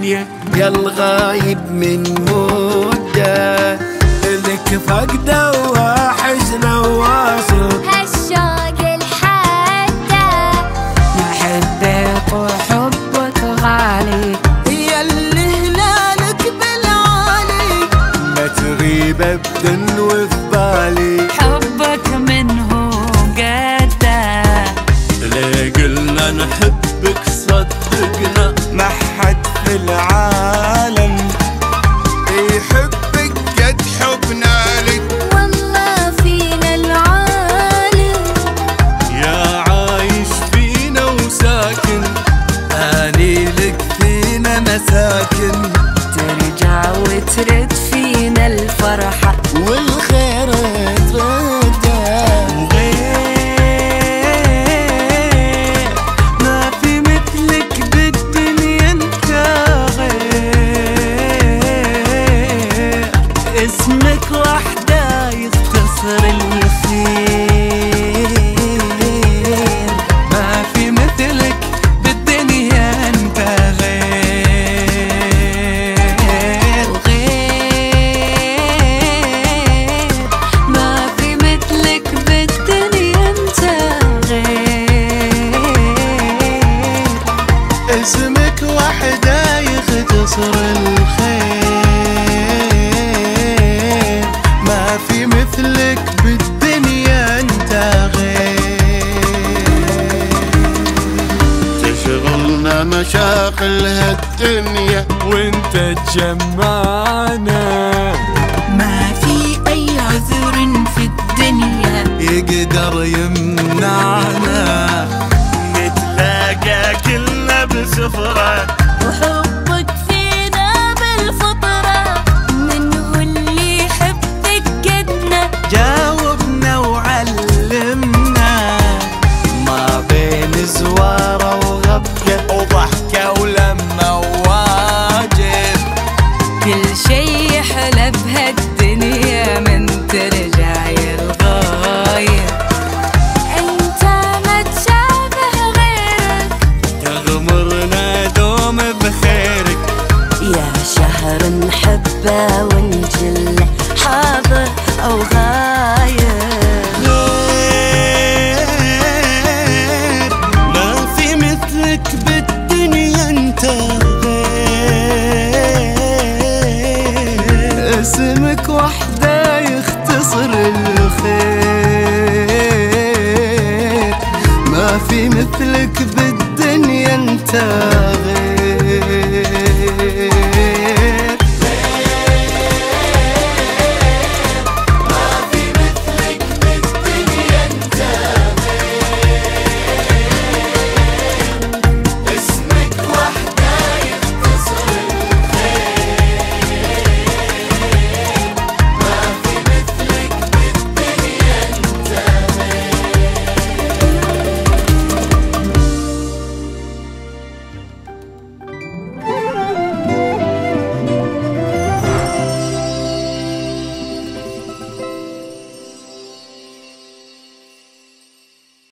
غاية يا الغايب من مدة، لك فقده وحزنه واصل هالشوق الحادة، محبك وحبك غالي يا اللي هلالك بالعالي، ما تغيب ابدا وفي بالي حبك منه قدة. ليه قلنا نحبك صدقنا، ما حد في العالم يحبك قد حبنا لك، والله فينا العالم يا عايش فينا وساكن، اني لك فينا مساكن، ترجع وترد فينا الفرحة والخير ترده، وغير ما في مثلك بالدنيا انت غير، اسمك وحده يختصر الخير، ما في مثلك بالدنيا انت غير، وغير ما في مثلك بالدنيا انت غير، اسمك وحده يختصر الخير، ما في مثلك بالدنيا انت غير، تشغلنا مشاغل هالدنيا وانت تجمعنا، ما في اي عذر في الدنيا يقدر يمنعنا، نتلاقى كلنا بسفرة، وحبك فينا بالفطرة، من هو اللي يحبك قدنا، جاوبنا وعلمنا، ما بين زوارة وغبكة وضحكة ولما واجب، كل شي يحلى بهالدنيا من ترجع الغاية، انت ما تشابه غيرك، تغمرنا دوم بخيرك، يا شهر نحبه ونجله حاضر او غايب، غير ما في مثلك بالدنيا انت غير، اسمك وحده يختصر الخير، ما في مثلك بالدنيا انت